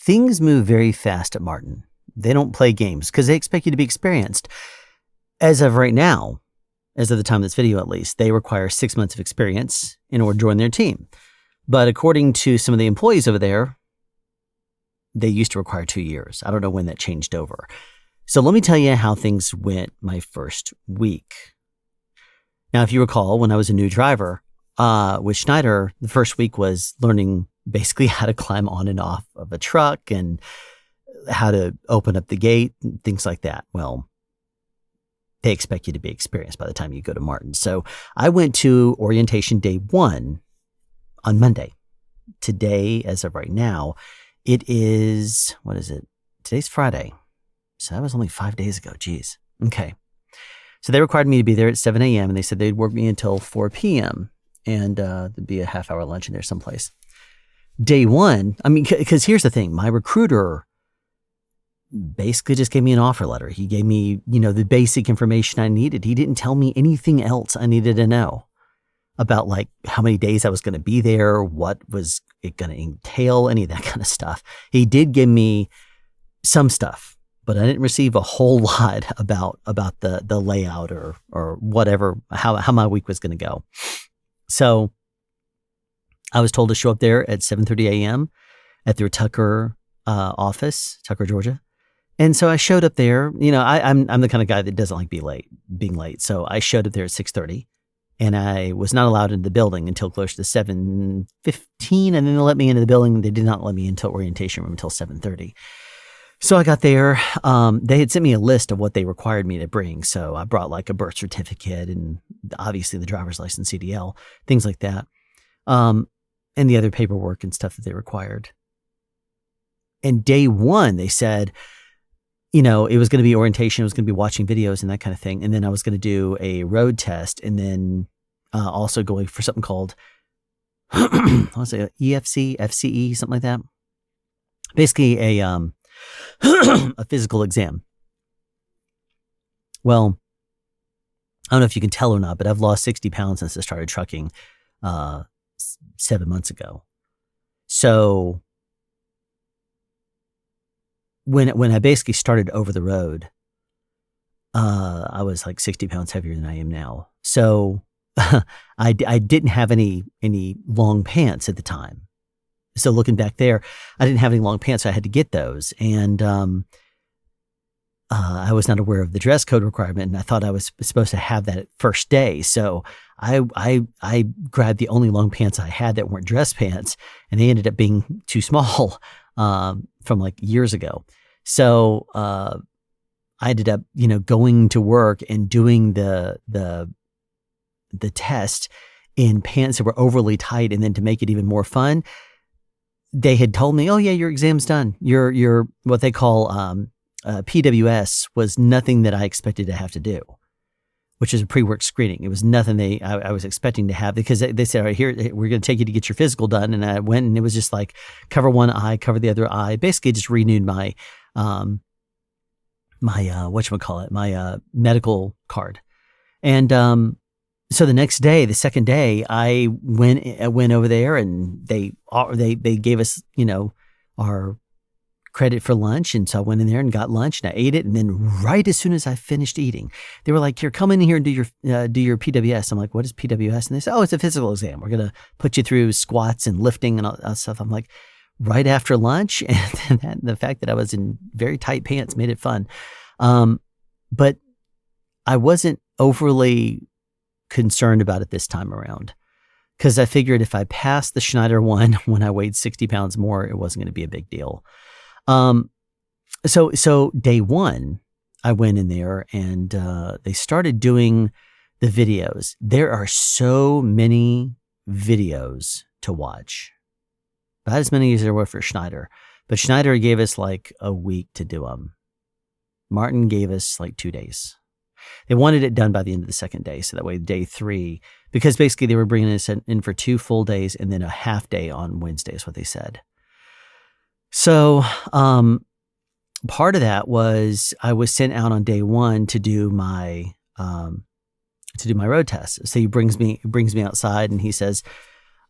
things move very fast at Marten. They don't play games because they expect you to be experienced. As of right now, as of the time of this video at least, they require 6 months of experience in order to join their team. But according to some of the employees over there, they used to require 2 years. I don't know when that changed over. So let me tell you how things went my first week. Now, if you recall, when I was a new driver with Schneider, the first week was learning basically how to climb on and off of a truck and how to open up the gate and things like that. Well, they expect you to be experienced by the time you go to Marten. So I went to orientation day 1 on Monday. Today, as of right now, it is, what is it? Today's Friday. So that was only 5 days ago. Geez. Okay. So they required me to be there at 7 a.m. and they said they'd work me until 4 p.m. and there'd be a half-hour lunch in there someplace. Day 1, I mean, because here's the thing. My recruiter basically just gave me an offer letter. He gave me, the basic information I needed. He didn't tell me anything else I needed to know about like how many days I was going to be there, what was it going to entail, any of that kind of stuff. He did give me some stuff, but I didn't receive a whole lot about the layout or whatever, how my week was going to go. So I was told to show up there at 7:30 a.m. at their Tucker office, Tucker, Georgia. And so I showed up there. I'm the kind of guy that doesn't like being late. So I showed up there at 6:30, and I was not allowed into the building until close to 7:15. And then they let me into the building. They did not let me into orientation room until 7:30. So I got there. They had sent me a list of what they required me to bring. So I brought like a birth certificate and obviously the driver's license, CDL, things like that. And the other paperwork and stuff that they required. And day 1, they said, it was going to be orientation. It was going to be watching videos and that kind of thing. And then I was going to do a road test and then also going for something called, I want to say EFC, FCE, something like that. Basically a physical exam. Well, I don't know if you can tell or not, but I've lost 60 pounds since I started trucking 7 months ago. So when I basically started over the road, I was like 60 pounds heavier than I am now. So I didn't have any long pants at the time. So looking back there, I didn't have any long pants, so I had to get those. And I was not aware of the dress code requirement, and I thought I was supposed to have that first day. So I grabbed the only long pants I had that weren't dress pants, and they ended up being too small from like years ago. So I ended up, going to work and doing the test in pants that were overly tight, and then to make it even more fun, they had told me, "Oh yeah, your exam's done. Your what they call PWS was nothing that I expected to have to do, which is a pre-work screening. It was nothing I was expecting to have because they said, all right, here, we're going to take you to get your physical done. And I went and it was just like cover one eye, cover the other eye, basically just renewed my medical card. And so the next day, the second day, I went over there and they gave us, our credit for lunch. And so I went in there and got lunch and I ate it. And then right as soon as I finished eating, they were like, here, come in here and do your PWS. I'm like, what is PWS? And they said, oh, it's a physical exam. We're going to put you through squats and lifting and all that stuff. I'm like, right after lunch. And the fact that I was in very tight pants made it fun. But I wasn't overly concerned about it this time around because I figured if I passed the Schneider one when I weighed 60 pounds more, it wasn't going to be a big deal. So day one, I went in there and they started doing the videos. There are so many videos to watch, about as many as there were for Schneider, but Schneider gave us like a week to do them. Marten gave us like 2 days. They wanted it done by the end of the second day. So that way, day 3, because basically they were bringing us in for 2 full days and then a half day on Wednesday is what they said. So, part of that was I was sent out on day 1 to do my road test. So he brings me outside and he says,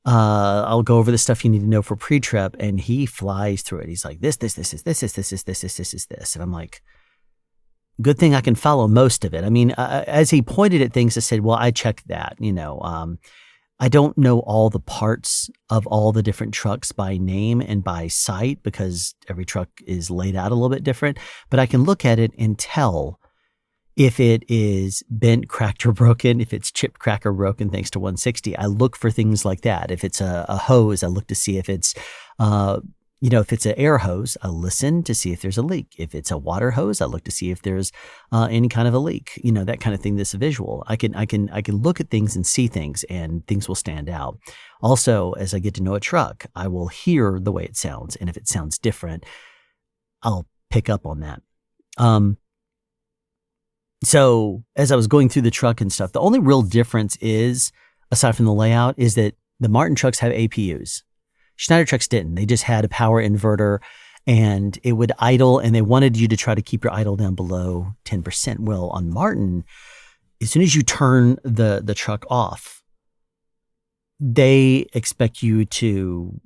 I'll go over the stuff you need to know for pre-trip, and he flies through it. He's like, this is this. And I'm like, good thing I can follow most of it. I mean, as he pointed at things, I said, well, I checked that, I don't know all the parts of all the different trucks by name and by site because every truck is laid out a little bit different, but I can look at it and tell if it is bent, cracked, or broken, if it's chipped, cracked, or broken thanks to 160. I look for things like that. If it's a hose, I look to see if it's, if it's an air hose, I listen to see if there's a leak. If it's a water hose, I look to see if there's any kind of a leak. That kind of thing. That's a visual. I can look at things and see things, and things will stand out. Also, as I get to know a truck, I will hear the way it sounds, and if it sounds different, I'll pick up on that. So as I was going through the truck and stuff, the only real difference is, aside from the layout, is that the Marten trucks have APUs. Schneider trucks didn't. They just had a power inverter, and it would idle, and they wanted you to try to keep your idle down below 10%. Well, on Marten, as soon as you turn the truck off, they expect you to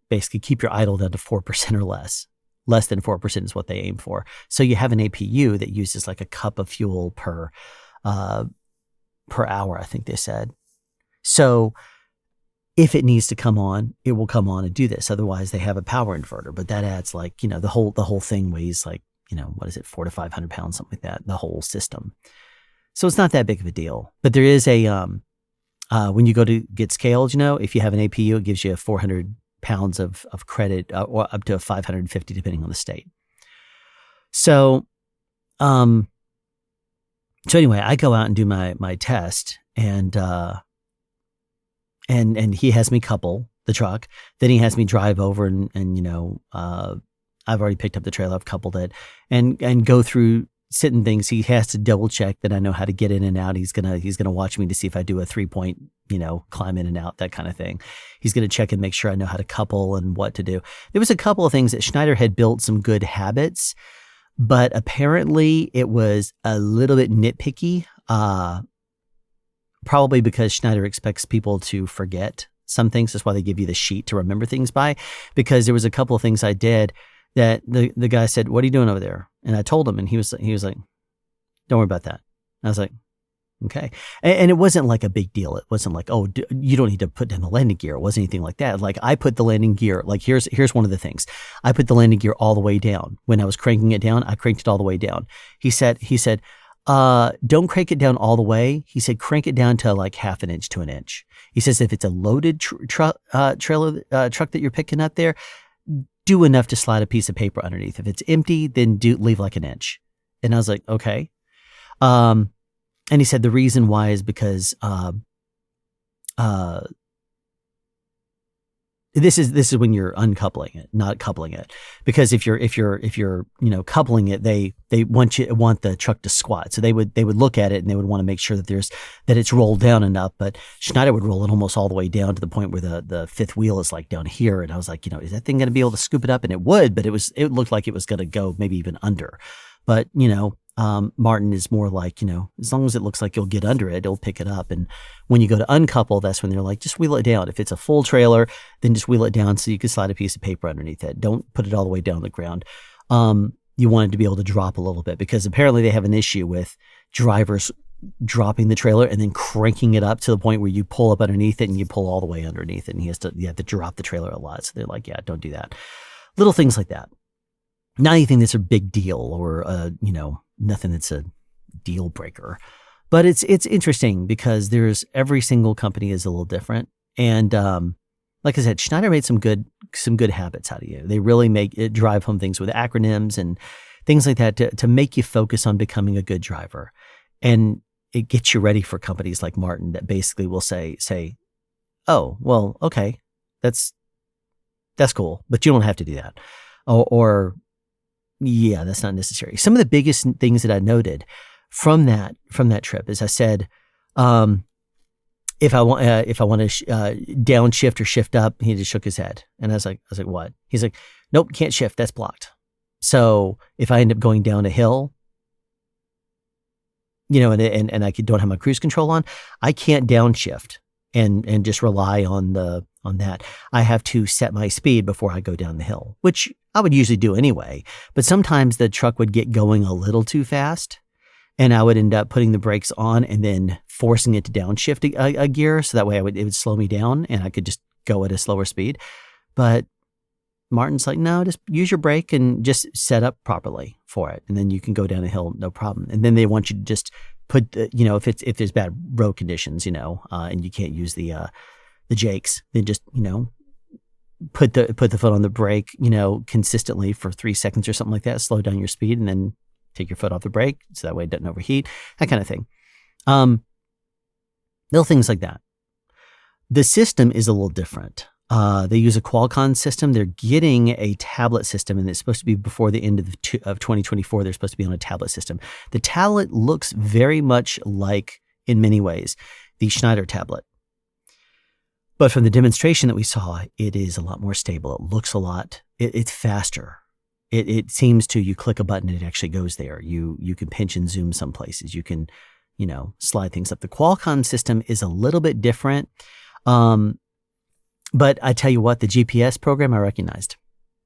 basically keep your idle down to 4% or less. Less than 4% is what they aim for. So you have an APU that uses like a cup of fuel per hour, I think they said. So if it needs to come on, it will come on and do this. Otherwise, they have a power inverter, but that adds like, the whole thing weighs like, what is it, 400 to 500 pounds, something like that, the whole system. So it's not that big of a deal. But there is a, when you go to get scaled, if you have an APU, it gives you 400 pounds of credit, or up to 550 depending on the state. So anyway, I go out and do my test, and he has me couple the truck. Then he has me drive over and I've already picked up the trailer, I've coupled it, and go through certain things. He has to double check that I know how to get in and out. He's gonna watch me to see if I do a 3-point, climb in and out, that kind of thing. He's gonna check and make sure I know how to couple and what to do. There was a couple of things that Schneider had built some good habits, but apparently it was a little bit nitpicky. Probably because Schneider expects people to forget some things. That's why they give you the sheet to remember things by. Because there was a couple of things I did that the guy said, "What are you doing over there?" And I told him, and he was like, "Don't worry about that." And I was like, "Okay." And it wasn't like a big deal. It wasn't like, "Oh, you don't need to put down the landing gear." It wasn't anything like that. Like I put the landing gear, like here's one of the things. I put the landing gear all the way down. When I was cranking it down, I cranked it all the way down. He said, don't crank it down all the way. He said, crank it down to like 1/2 inch to 1 inch. He says, if it's a loaded trailer truck that you're picking up there, do enough to slide a piece of paper underneath. If it's empty, then leave like 1 inch. And I was like, okay. And he said, the reason why is because, this is when you're uncoupling it, not coupling it. Because if you're coupling it, they want the truck to squat. So they would look at it and they would want to make sure that it's rolled down enough. But Schneider would roll it almost all the way down to the point where the fifth wheel is like down here. And I was like, is that thing going to be able to scoop it up? And it would, but it looked like it was going to go maybe even under. But Marten is more like, as long as it looks like you'll get under it, it'll pick it up. And when you go to uncouple, that's when they're like, just wheel it down. If it's a full trailer, then just wheel it down so you can slide a piece of paper underneath it. Don't put it all the way down the ground. You want it to be able to drop a little bit, because apparently they have an issue with drivers dropping the trailer and then cranking it up to the point where you pull up underneath it and you pull all the way underneath it, and you have to drop the trailer a lot. So they're like, yeah, don't do that. Little things like that. Not anything that's a big deal or, nothing that's a deal breaker. But it's interesting because every single company is a little different. And like I said, Schneider made some good habits out of you. They really drive home things with acronyms and things like that to make you focus on becoming a good driver. And it gets you ready for companies like Marten that basically will say, oh, well, okay, that's cool, but you don't have to do that. Or yeah, that's not necessary. Some of the biggest things that I noted from that trip is I said, if I want to downshift or shift up, he just shook his head, and I was like, what? He's like, nope, can't shift. That's blocked. So if I end up going down a hill, and I don't have my cruise control on, I can't downshift and just rely on the on that. I have to set my speed before I go down the hill, which I would usually do anyway. But sometimes the truck would get going a little too fast, and I would end up putting the brakes on and then forcing it to downshift a gear. So that way it would slow me down and I could just go at a slower speed. But Martin's like, no, just use your brake and just set up properly for it. And then you can go down a hill, no problem. And then they want you to just put, if there's bad road conditions, and you can't use the jakes, then just, put the foot on the brake, consistently for 3 seconds or something like that, slow down your speed, and then take your foot off the brake so that way it doesn't overheat, that kind of thing. Little things like that. The system is a little different. They use a Qualcomm system. They're getting a tablet system, and it's supposed to be before the end of 2024. They're supposed to be on a tablet system. The tablet looks very much like, in many ways, the Schneider tablet. But from the demonstration that we saw, it is a lot more stable. It looks it's faster. It seems to, you click a button and it actually goes there. You can pinch and zoom some places. You can, slide things up. The Qualcomm system is a little bit different. But I tell you what, the GPS program I recognized,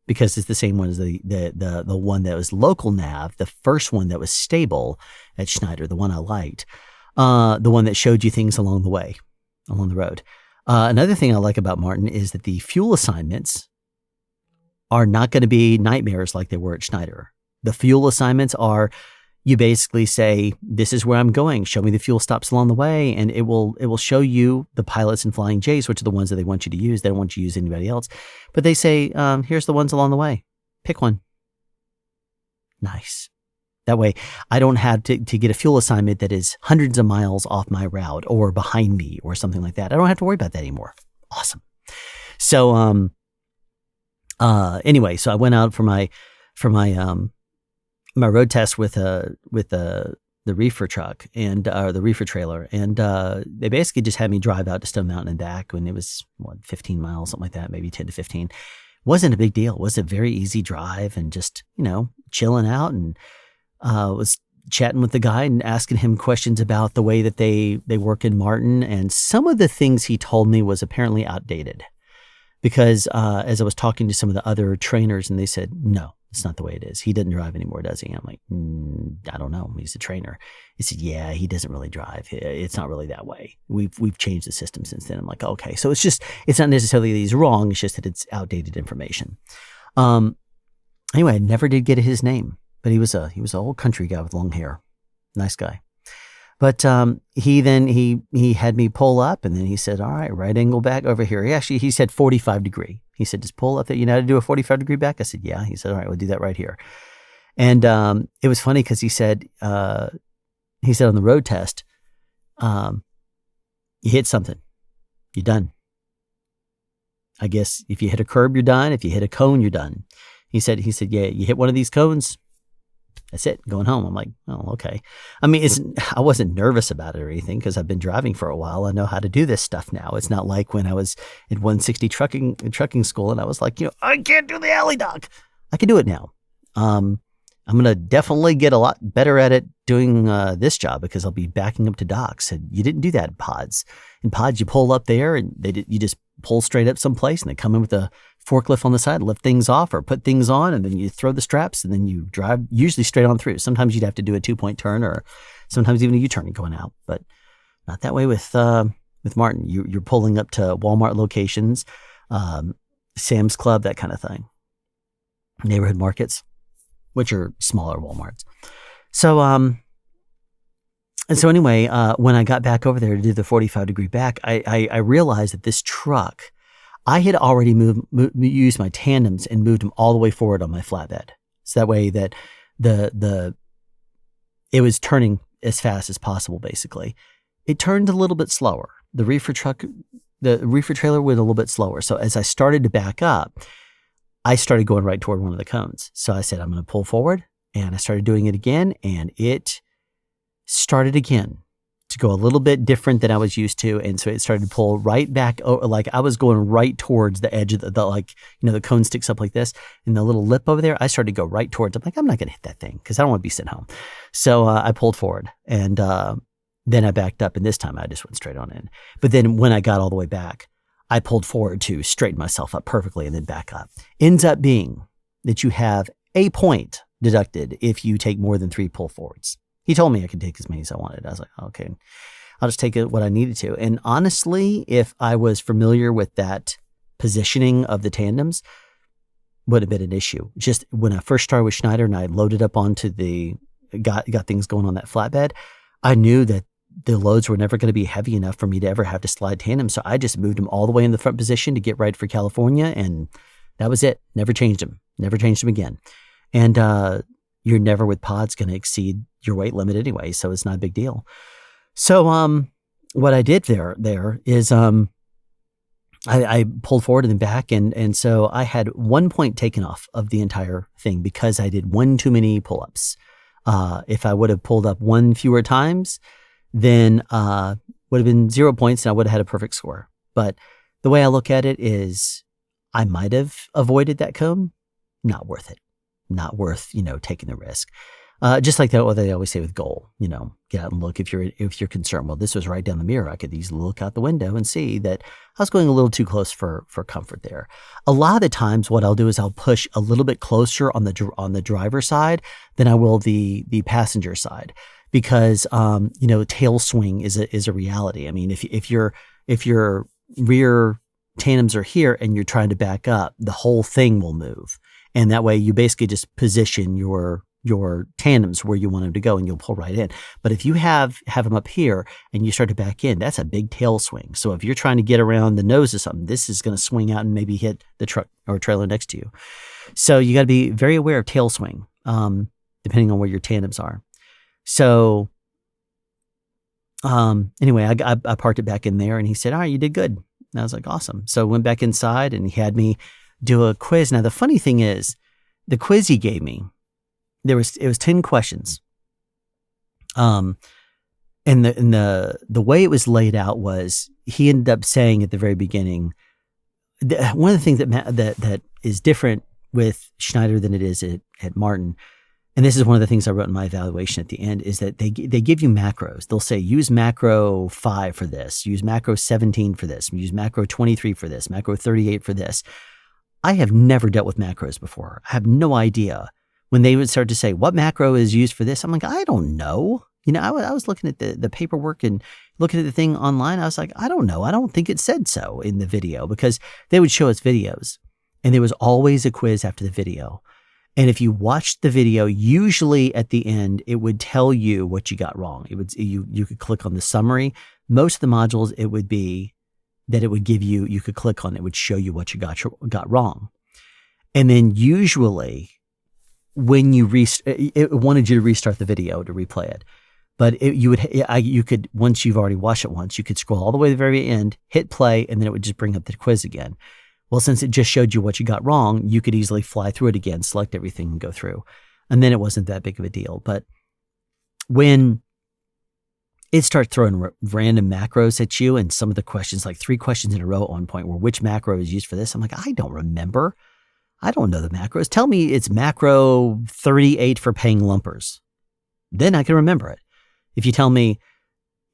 because it's the same one as the one that was local nav, the first one that was stable at Schneider, the one I liked, the one that showed you things along the road. Another thing I like about Marten is that the fuel assignments are not going to be nightmares like they were at Schneider. The fuel assignments are, you basically say, this is where I'm going. Show me the fuel stops along the way. And it will show you the pilots and Flying J's, which are the ones that they want you to use. They don't want you to use anybody else. But they say, here's the ones along the way. Pick one. Nice. That way, I don't have to get a fuel assignment that is hundreds of miles off my route or behind me or something like that. I don't have to worry about that anymore. Awesome. So, anyway, so I went out for my road test with the reefer truck and the reefer trailer, and they basically just had me drive out to Stone Mountain and back when it was 15 miles, something like that, maybe 10 to 15. Wasn't a big deal. It was a very easy drive and just chilling out, and was chatting with the guy and asking him questions about the way that they work in Marten, and some of the things he told me was apparently outdated. Because as I was talking to some of the other trainers, and they said, no, it's not the way it is. He doesn't drive anymore, does he? I'm like, I don't know. He's a trainer. He said, yeah, he doesn't really drive. It's not really that way. We've changed the system since then. I'm like, okay. So it's not necessarily that he's wrong. It's just that it's outdated information. Anyway, I never did get his name, but he was an old country guy with long hair. Nice guy. But he had me pull up, and then he said, all right, right angle back over here. He said 45 degree. He said, just pull up there. You know how to do a 45 degree back? I said, yeah. He said, all right, we'll do that right here. And it was funny because he said on the road test, you hit something, you're done. I guess if you hit a curb, you're done. If you hit a cone, you're done. He said, yeah, you hit one of these cones, that's it, going home. I'm like, oh, okay. I mean, I wasn't nervous about it or anything because I've been driving for a while. I know how to do this stuff now. It's not like when I was in 160 trucking school and I was like, I can't do the alley dock. I can do it now. I'm going to definitely get a lot better at it doing this job because I'll be backing up to docks. And you didn't do that in pods. In pods, you pull up there and you just pull straight up someplace and they come in with a forklift on the side, lift things off or put things on, and then you throw the straps and then you drive usually straight on through. Sometimes you'd have to do a 2-point turn or sometimes even a U-turn going out, but not that way with Marten. You're pulling up to Walmart locations, Sam's Club, that kind of thing, neighborhood markets, which are smaller Walmarts. So, anyway, when I got back over there to do the 45 degree back, I realized that this truck, I had already used my tandems and moved them all the way forward on my flatbed. So that way that it was turning as fast as possible, basically. It turned a little bit slower. The reefer trailer went a little bit slower. So as I started to back up, I started going right toward one of the cones. So I said, I'm going to pull forward, and I started doing it again, and it started again to go a little bit different than I was used to. And so it started to pull right back, like I was going right towards the edge of the cone sticks up like this, and the little lip over there, I started to go right towards. I'm like, I'm not going to hit that thing because I don't want to be sent home. So I pulled forward, and then I backed up, and this time I just went straight on in. But then when I got all the way back, I pulled forward to straighten myself up perfectly and then back up. Ends up being that you have a point deducted if you take more than 3 pull forwards. He told me I could take as many as I wanted. I was like, okay, I'll just take what I needed to. And honestly, if I was familiar with that positioning of the tandems, would have been an issue. Just when I first started with Schneider and I loaded up onto got things going on that flatbed, I knew that the loads were never going to be heavy enough for me to ever have to slide tandem. So I just moved them all the way in the front position to get right for California. And that was it. Never changed them again. And you're never with pods going to exceed your weight limit anyway. So it's not a big deal. So what I did there is I pulled forward and then back. And so I had 1 point taken off of the entire thing because I did one too many pull-ups. If I would have pulled up one fewer times, then would have been 0 points and I would have had a perfect score. But the way I look at it is I might have avoided that cone. Not worth it. Not worth, taking the risk. Just like that, what they always say with goal, get out and look if you're concerned. Well, this was right down the mirror. I could easily look out the window and see that I was going a little too close for comfort there. A lot of the times what I'll do is I'll push a little bit closer on the driver's side than I will the passenger side. Because, tail swing is a reality. I mean, if your rear tandems are here and you're trying to back up, the whole thing will move. And that way you basically just position your tandems where you want them to go and you'll pull right in. But if you have them up here and you start to back in, that's a big tail swing. So if you're trying to get around the nose of something, this is going to swing out and maybe hit the truck or trailer next to you. So you got to be very aware of tail swing, depending on where your tandems are. So, anyway, I parked it back in there and he said, all right, you did good. And I was like, awesome. So I went back inside and he had me do a quiz. Now, the funny thing is the quiz he gave me, it was 10 questions. And the way it was laid out was he ended up saying at the very beginning, one of the things that is different with Schneider than it is at Marten, and this is one of the things I wrote in my evaluation at the end, is that they give you macros. They'll say, use macro 5 for this, use macro 17 for this, use macro 23 for this, macro 38 for this. I have never dealt with macros before. I have no idea. When they would start to say, what macro is used for this? I'm like, I don't know. I was looking at the paperwork and looking at the thing online. I was like, I don't know. I don't think it said so in the video, because they would show us videos and there was always a quiz after the video. And if you watched the video, usually at the end, it would tell you what you got wrong. You could click on the summary. Most of the modules, it would be that it would give you could click on it, would show you what you got wrong. And then usually when it wanted you to restart the video to replay it. But you could, once you've already watched it once, you could scroll all the way to the very end, hit play, and then it would just bring up the quiz again. Well, since it just showed you what you got wrong, you could easily fly through it again, select everything and go through. And then it wasn't that big of a deal. But when it starts throwing random macros at you, and some of the questions, like 3 questions in a row at one point, were which macro is used for this? I'm like, I don't remember. I don't know the macros. Tell me it's macro 38 for paying lumpers. Then I can remember it. If you tell me,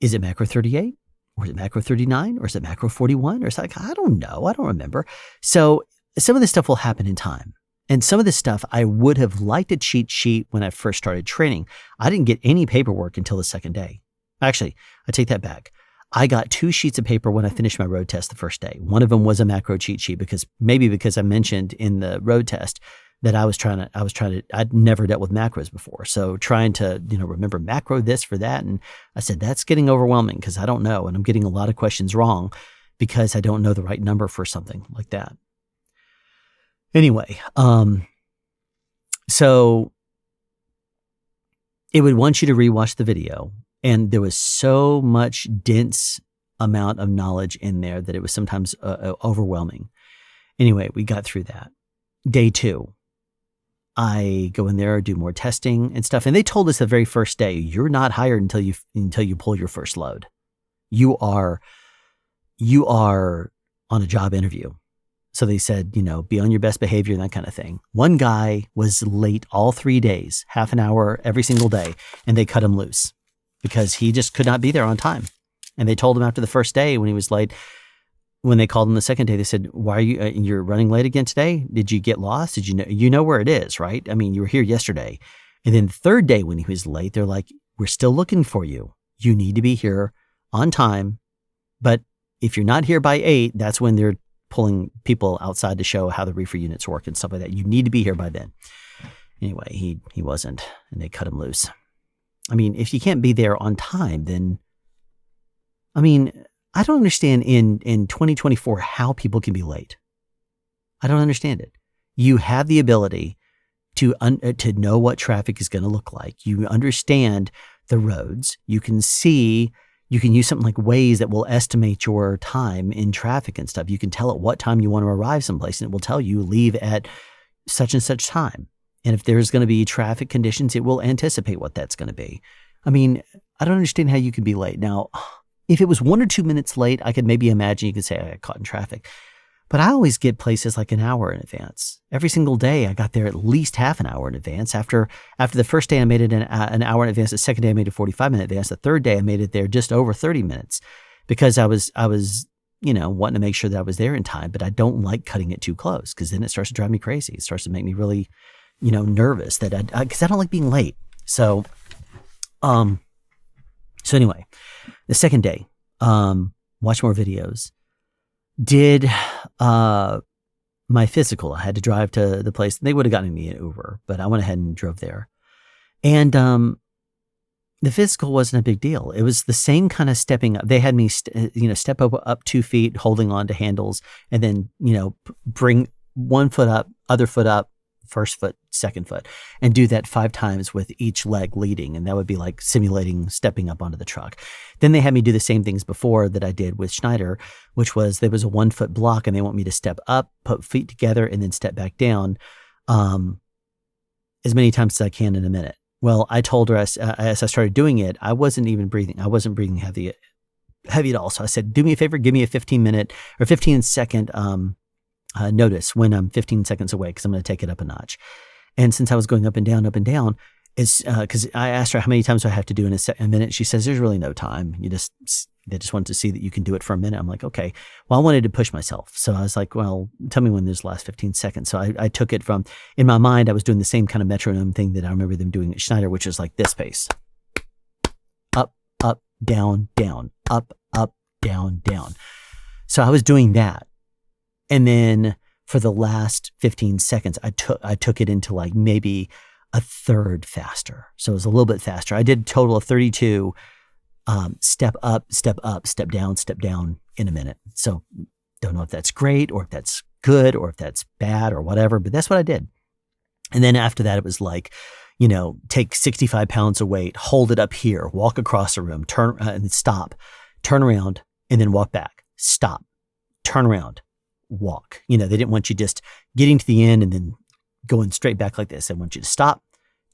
is it macro 38? Or is it macro 39? Or is it macro 41? Or is it like, I don't know. I don't remember. So some of this stuff will happen in time. And some of this stuff I would have liked a cheat sheet when I first started training. I didn't get any paperwork until the second day. Actually, I take that back. I got 2 sheets of paper when I finished my road test the first day. One of them was a macro cheat sheet because I mentioned in the road test that I'd never dealt with macros before. So trying to, remember macro this for that. And I said, that's getting overwhelming because I don't know. And I'm getting a lot of questions wrong because I don't know the right number for something like that. Anyway, so it would want you to rewatch the video. And there was so much dense amount of knowledge in there that it was sometimes overwhelming. Anyway, we got through that. Day 2. I go in there, do more testing and stuff. And they told us the very first day, you're not hired until you pull your first load. You are on a job interview. So they said, be on your best behavior and that kind of thing. One guy was late all 3 days, half an hour every single day, and they cut him loose because he just could not be there on time. And they told him after the first day when he was late, when they called him the second day, they said, why are you, you're running late again today? Did you get lost? Did you know where it is, right? I mean, you were here yesterday. And then the third day when he was late, they're like, we're still looking for you. You need to be here on time. But if you're not here by 8, that's when they're pulling people outside to show how the reefer units work and stuff like that. You need to be here by then. Anyway, he wasn't, and they cut him loose. I mean, if you can't be there on time, then, I mean, I don't understand in 2024 how people can be late. I don't understand it. You have the ability to know what traffic is going to look like. You understand the roads. You can see, you can use something like Waze that will estimate your time in traffic and stuff. You can tell it what time you want to arrive someplace, and it will tell you leave at such and such time. And if there's going to be traffic conditions, it will anticipate what that's going to be. I mean, I don't understand how you could be late. Now, if it was 1 or 2 minutes late, I could maybe imagine you could say I got caught in traffic. But I always get places like an hour in advance. Every single day, I got there at least half an hour in advance. After the first day, I made it an hour in advance. The second day, I made it 45 minutes in advance. The third day, I made it there just over 30 minutes because I was wanting to make sure that I was there in time. But I don't like cutting it too close because then it starts to drive me crazy. It starts to make me really, nervous because I don't like being late. So anyway, the second day, watch more videos. Did my physical. I had to drive to the place. They would have gotten me an Uber, but I went ahead and drove there. And the physical wasn't a big deal. It was the same kind of stepping up. They had me, step up 2 feet, holding on to handles, and then, bring one foot up, other foot up, first foot, second foot, and do that 5 times with each leg leading. And that would be like simulating stepping up onto the truck. Then they had me do the same things before that I did with Schneider, which was there was a 1 foot block and they want me to step up, put feet together, and then step back down as many times as I can in a minute. Well, I told her as I started doing it, I wasn't even breathing. I wasn't breathing heavy at all. So I said, do me a favor, give me a 15-minute or 15-second notice when I'm 15 seconds away because I'm going to take it up a notch. And since I was going up and down, it's because I asked her how many times do I have to do in a minute. She says there's really no time. They just wanted to see that you can do it for a minute. I'm like, okay. Well, I wanted to push myself, so I was like, well, tell me when there's the last 15 seconds. So I took it from, in my mind, I was doing the same kind of metronome thing that I remember them doing at Schneider, which is like this pace: up, up, down, down, up, down, down. So I was doing that. And then for the last 15 seconds, I took it into like maybe a third faster. So it was a little bit faster. I did a total of 32 step up, step down in a minute. So don't know if that's great or if that's good or if that's bad or whatever, but that's what I did. And then after that, it was like, take 65 pounds of weight, hold it up here, walk across the room, turn and stop, turn around, and then walk back, stop, turn around, walk. They didn't want you just getting to the end and then going straight back like this. They want you to stop,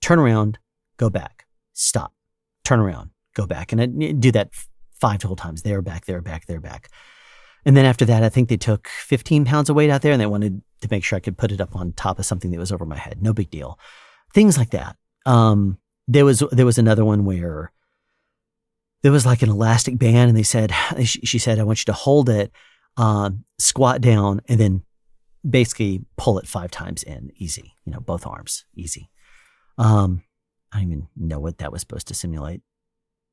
turn around, go back, stop, turn around, go back. And I do that 5 total times. They're back. And then after that, I think they took 15 pounds of weight out there and they wanted to make sure I could put it up on top of something that was over my head. No big deal. Things like that. There was another one where there was like an elastic band and she said, I want you to hold it, squat down, and then basically pull it 5 times in, easy, both arms, easy. I don't even know what that was supposed to simulate.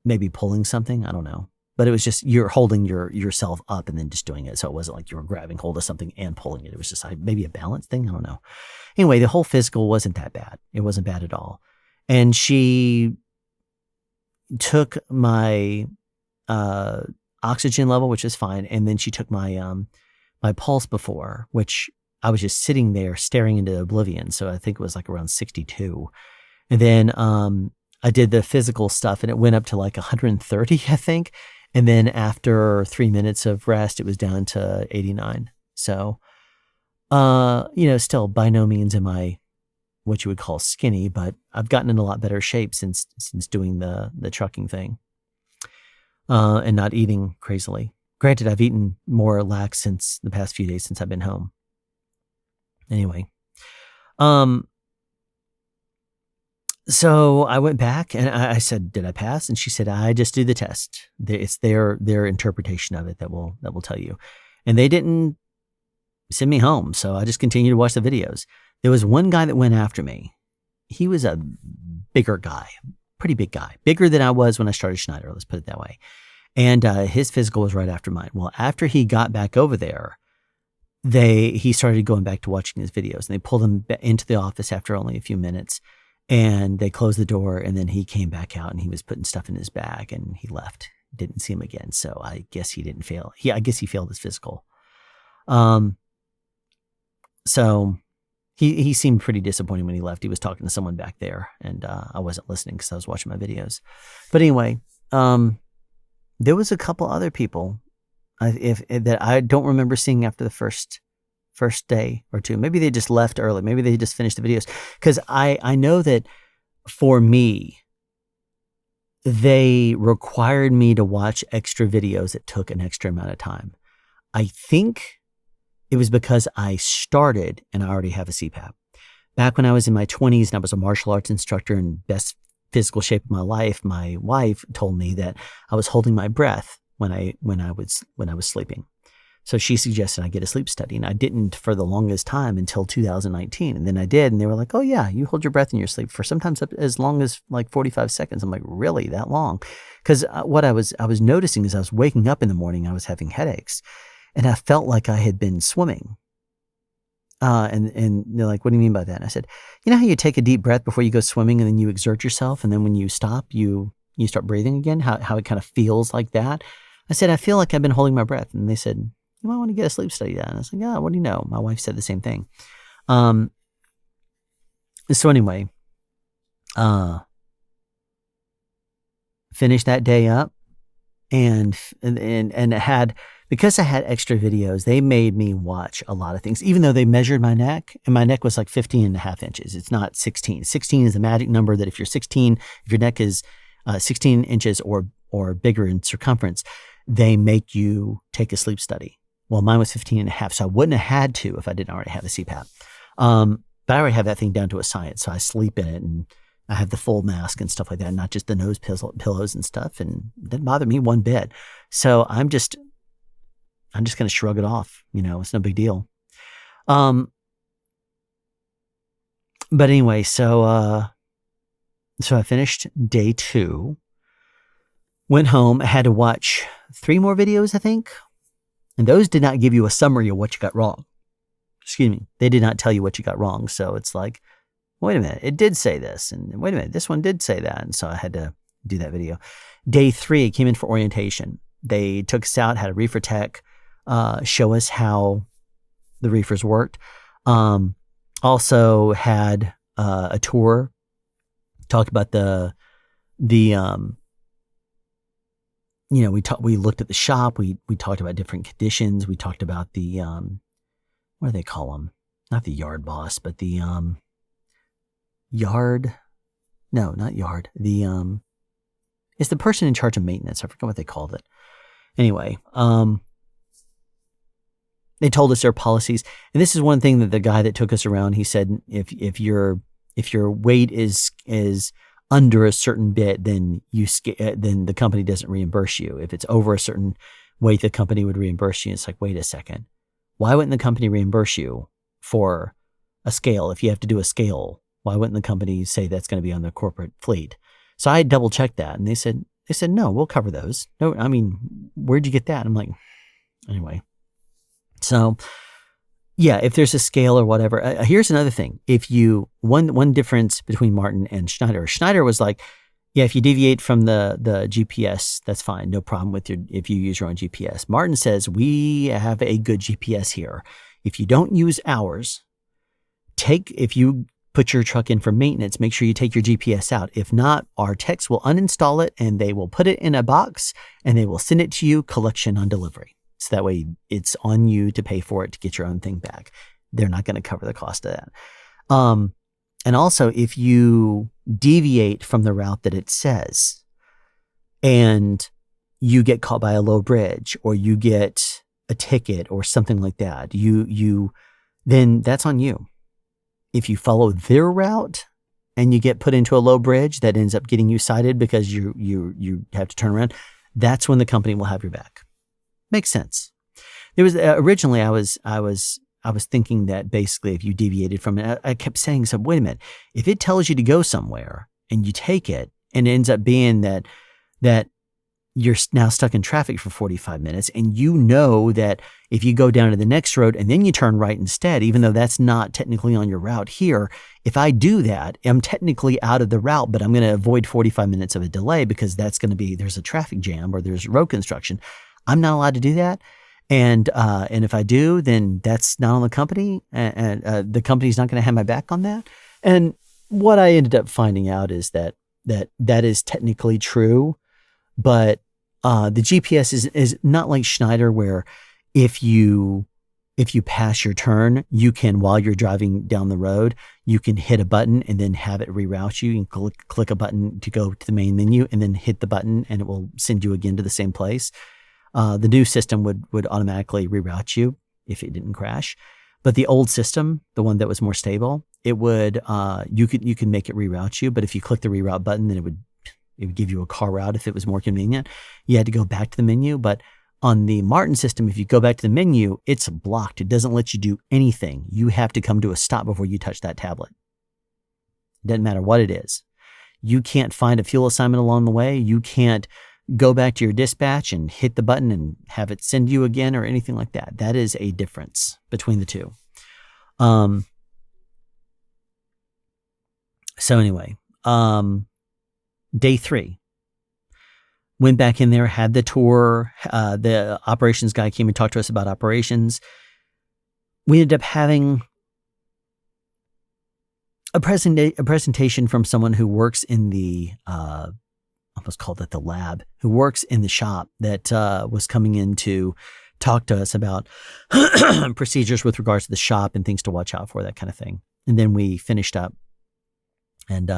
Maybe pulling something, I don't know. But it was just, you're holding yourself up and then just doing it. So it wasn't like you were grabbing hold of something and pulling it. It was just like maybe a balance thing, I don't know. Anyway, the whole physical wasn't that bad. It wasn't bad at all. And she took my oxygen level, which is fine. And then she took my my pulse before, which I was just sitting there staring into oblivion. So I think it was like around 62. And then I did the physical stuff and it went up to like 130, I think. And then after 3 minutes of rest, it was down to 89. So, still by no means am I what you would call skinny, but I've gotten in a lot better shape since doing the trucking thing. And not eating crazily. Granted, I've eaten more lax since the past few days since I've been home. Anyway, so I went back and I said, "Did I pass?" And she said, "I just do the test. It's their interpretation of it that will tell you." And they didn't send me home, so I just continued to watch the videos. There was one guy that went after me. He was a bigger guy, pretty big guy, bigger than I was when I started Schneider, let's put it that way. And his physical was right after mine. Well, after he got back over there, he started going back to watching his videos, and they pulled him into the office after only a few minutes, and they closed the door, and then he came back out, and he was putting stuff in his bag, and he left. Didn't see him again, so I guess he didn't fail. I guess he failed his physical. So he seemed pretty disappointed when he left. He was talking to someone back there, and I wasn't listening because I was watching my videos. But anyway, there was a couple other people that I don't remember seeing after the first day or two. Maybe they just left early. Maybe they just finished the videos. Because I know that for me, they required me to watch extra videos that took an extra amount of time. I think it was because I started and I already have a CPAP. Back when I was in my 20s and I was a martial arts instructor in best physical shape of my life, my wife told me that I was holding my breath when I was sleeping. So she suggested I get a sleep study, and I didn't for the longest time until 2019. And then I did, and they were like, "Oh yeah, you hold your breath in your sleep for sometimes up as long as like 45 seconds." I'm like, "Really, that long?" Because what I was noticing is I was waking up in the morning, I was having headaches, and I felt like I had been swimming. And they're like, "What do you mean by that?" And I said, "You know how you take a deep breath before you go swimming, and then you exert yourself, and then when you stop, you start breathing again. How it kind of feels like that." I said, "I feel like I've been holding my breath," and they said, "You might want to get a sleep study done." And I was like, "Yeah, what do you know?" My wife said the same thing. So anyway, finished that day up, and it had, because I had extra videos, they made me watch a lot of things, even though they measured my neck, and my neck was like 15 and a half inches. It's not 16. 16 is the magic number that if your neck is 16 inches or bigger in circumference, they make you take a sleep study. Well, mine was 15 and a half, so I wouldn't have had to if I didn't already have a CPAP. But I already have that thing down to a science, so I sleep in it, and I have the full mask and stuff like that, not just the nose pillows and stuff, and it didn't bother me one bit. So I'm just going to shrug it off. It's no big deal. But anyway, so I finished day 2, went home, I had to watch 3 more videos, I think. And those did not give you a summary of what you got wrong. Excuse me. They did not tell you what you got wrong. So it's like, wait a minute, it did say this. And wait a minute, this one did say that. And so I had to do that video. Day 3, I came in for orientation. They took us out, had a reefer tech show us how the reefers worked. Also had a tour, talked about we looked at the shop. We talked about different conditions. We talked about the, what do they call them? Not the yard boss, but the it's the person in charge of maintenance. I forget what they called it. Anyway, they told us their policies. And this is one thing that the guy that took us around, he said, if your weight is under a certain bit, then the company doesn't reimburse you. If it's over a certain weight, the company would reimburse you. It's like, wait a second. Why wouldn't the company reimburse you for a scale? If you have to do a scale, why wouldn't the company say that's going to be on the corporate fleet? So I double checked that, and they said, no, we'll cover those. No, I mean, where'd you get that? I'm like, anyway. So yeah, if there's a scale or whatever. Here's another thing. One difference between Marten and Schneider. Schneider was like, yeah, if you deviate from the GPS, that's fine. No problem if you use your own GPS. Marten says, we have a good GPS here. If you don't use ours, if you put your truck in for maintenance, make sure you take your GPS out. If not, our techs will uninstall it, and they will put it in a box, and they will send it to you, collection on delivery. So that way it's on you to pay for it to get your own thing back. They're not going to cover the cost of that. And also, if you deviate from the route that it says and you get caught by a low bridge, or you get a ticket or something like that, then that's on you. If you follow their route and you get put into a low bridge that ends up getting you cited because you have to turn around, that's when the company will have your back. Makes sense. There was originally I was thinking that basically if you deviated from it, I kept saying, so wait a minute, if it tells you to go somewhere and you take it and it ends up being that you're now stuck in traffic for 45 minutes and you know that if you go down to the next road and then you turn right instead, even though that's not technically on your route here, if I do that, I'm technically out of the route, but I'm going to avoid 45 minutes of a delay because that's going to be, there's a traffic jam or there's road construction. I'm not allowed to do that. And if I do, then that's not on the company, and the company's not going to have my back on that. And what I ended up finding out is that is technically true, but the GPS is not like Schneider, where if you pass your turn, you can, while you're driving down the road, you can hit a button and then have it reroute you. You can click a button to go to the main menu and then hit the button and it will send you again to the same place. The new system would automatically reroute you if it didn't crash. But the old system, the one that was more stable, it would you can make it reroute you. But if you click the reroute button, then it would give you a car route if it was more convenient. You had to go back to the menu. But on the Marten system, if you go back to the menu, it's blocked. It doesn't let you do anything. You have to come to a stop before you touch that tablet. It doesn't matter what it is. You can't find a fuel assignment along the way. You can't go back to your dispatch and hit the button and have it send you again or anything like that. That is a difference between the two. So anyway, day 3, went back in there, had the tour. The operations guy came and talked to us about operations. We ended up having a presentation from someone who works in the, almost called it the lab, who works in the shop, that was coming in to talk to us about procedures with regards to the shop and things to watch out for, that kind of thing. And then we finished up. And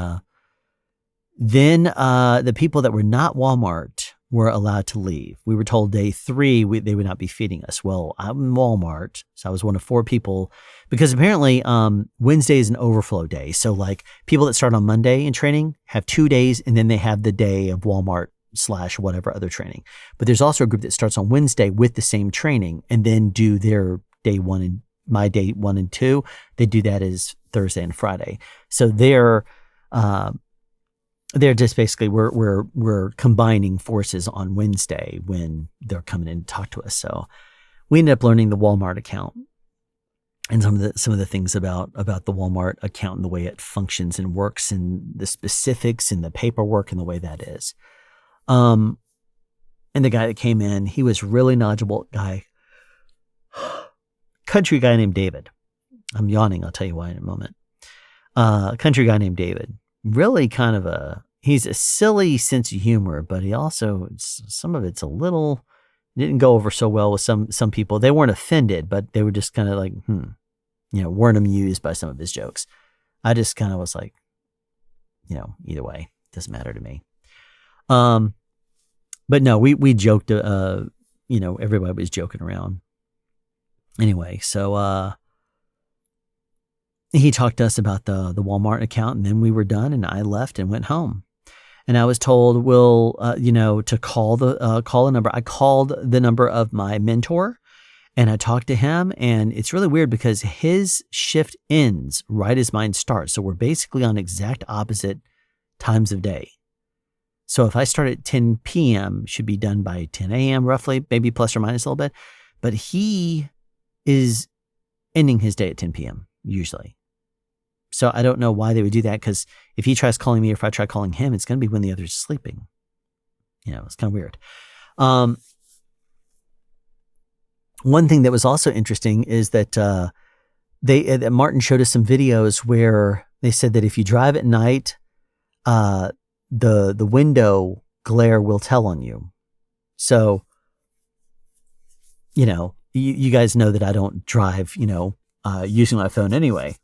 then the people that were not Walmart were allowed to leave. We were told day 3 they would not be feeding us. Well, I'm in Walmart, so I was one of 4 people, because apparently Wednesday is an overflow day. So like people that start on Monday in training have 2 days, and then they have the day of Walmart / whatever other training. But there's also a group that starts on Wednesday with the same training and then do their day 1 and my day 1 and 2. They do that as Thursday and Friday. So they're just basically, we're combining forces on Wednesday when they're coming in to talk to us. So we ended up learning the Walmart account and some of the things about the Walmart account and the way it functions and works, and the specifics and the paperwork and the way that is. And the guy that came in, he was really knowledgeable guy, country guy named David. I'm yawning. I'll tell you why in a moment. Country guy named David. Really kind of he's a silly sense of humor, but he also, some of it's a little, didn't go over so well with some people. They weren't offended, but they were just kind of like, weren't amused by some of his jokes. I just kind of was like, either way, doesn't matter to me. But no, we joked, everybody was joking around. Anyway, so, he talked to us about the Walmart account, and then we were done, and I left and went home. And I was told, to call the number. I called the number of my mentor, and I talked to him. And it's really weird because his shift ends right as mine starts. So we're basically on exact opposite times of day. So if I start at 10 p.m., should be done by 10 a.m. roughly, maybe plus or minus a little bit. But he is ending his day at 10 p.m. usually. So I don't know why they would do that, because if he tries calling me or if I try calling him, it's going to be when the other's sleeping. It's kind of weird. One thing that was also interesting is that that Marten showed us some videos where they said that if you drive at night, the window glare will tell on you. So, you guys know that I don't drive, using my phone anyway.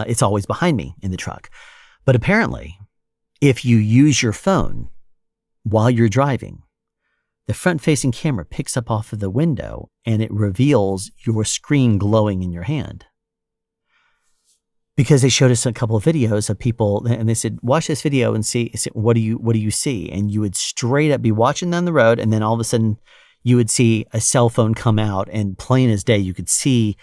It's always behind me in the truck. But apparently, if you use your phone while you're driving, the front-facing camera picks up off of the window and it reveals your screen glowing in your hand. Because they showed us a couple of videos of people, and they said, watch this video and see, what do you see? And you would straight up be watching down the road, and then all of a sudden you would see a cell phone come out, and plain as day, you could see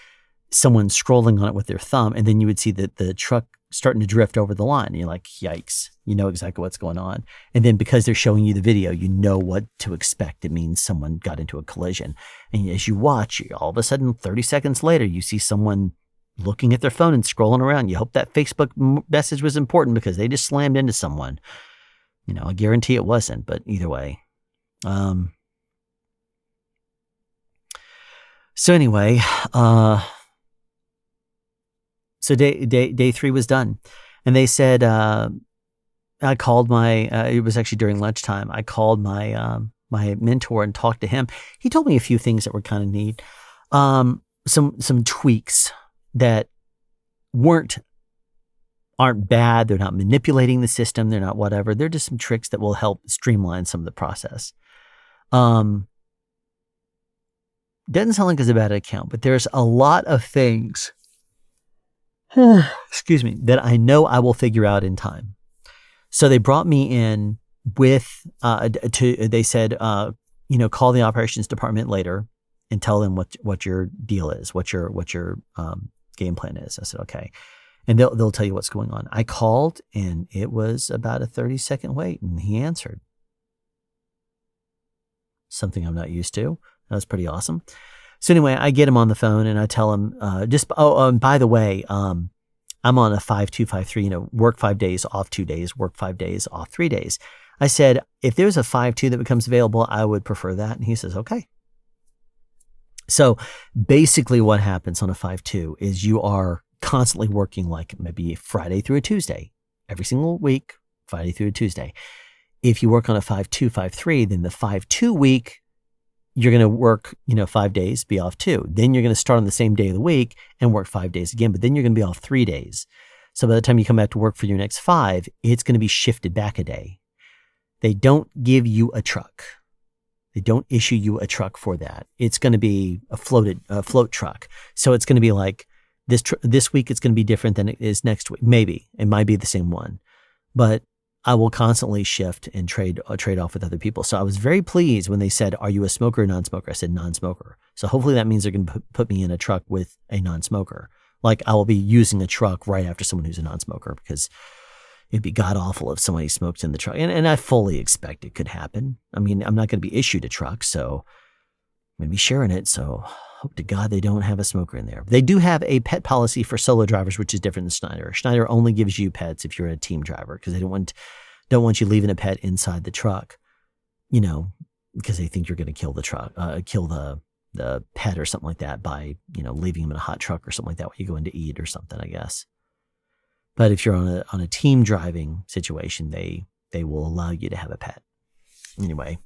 someone scrolling on it with their thumb, and then you would see the truck starting to drift over the line. And you're like, yikes, you know exactly what's going on. And then because they're showing you the video, you know what to expect. It means someone got into a collision. And as you watch, all of a sudden, 30 seconds later, you see someone looking at their phone and scrolling around. You hope that Facebook message was important because they just slammed into someone. You know, I guarantee it wasn't, but either way. So anyway, so day 3 was done, and they said, I called it was actually during lunchtime. I called my mentor and talked to him. He told me a few things that were kind of neat. Some tweaks that aren't bad. They're not manipulating the system. They're not whatever. They're just some tricks that will help streamline some of the process. Doesn't sound like it's a bad account, but there's a lot of things, excuse me, that I know I will figure out in time. So they brought me in with, they said, call the operations department later and tell them what your deal is, what your game plan is. I said, okay. And they'll tell you what's going on. I called, and it was about a 30-second wait, and he answered. Something I'm not used to. That was pretty awesome. So anyway, I get him on the phone, and I tell him, and by the way, I'm on a 5-2-5-3, work 5 days, off 2 days, work 5 days, off 3 days. I said, if there's a 5-2 that becomes available, I would prefer that. And he says, okay. So basically what happens on a 5-2 is you are constantly working like maybe Friday through a Tuesday, every single week, Friday through a Tuesday. If you work on a 5-2, 5-3, then the 5-2 week, you're going to work, 5 days, be off 2. Then you're going to start on the same day of the week and work 5 days again, but then you're going to be off 3 days. So by the time you come back to work for your next 5, it's going to be shifted back a day. They don't give you a truck. They don't issue you a truck for that. It's going to be a float truck. So it's going to be like this week it's going to be different than it is next week. Maybe it might be the same one, but I will constantly shift and trade off with other people. So I was very pleased when they said, are you a smoker or non-smoker? I said non-smoker. So hopefully that means they're going to put me in a truck with a non-smoker. Like I will be using a truck right after someone who's a non-smoker, because it'd be god awful if somebody smoked in the truck. And I fully expect it could happen. I mean, I'm not going to be issued a truck, so I'm going to be sharing it. So hope to God they don't have a smoker in there. They do have a pet policy for solo drivers, which is different than Schneider. Schneider only gives you pets if you're a team driver, because they don't want you leaving a pet inside the truck, because they think you're going to kill the truck, kill the pet or something like that by, leaving him in a hot truck or something like that when you go in to eat or something, I guess. But if you're on a team driving situation, they will allow you to have a pet. Anyway.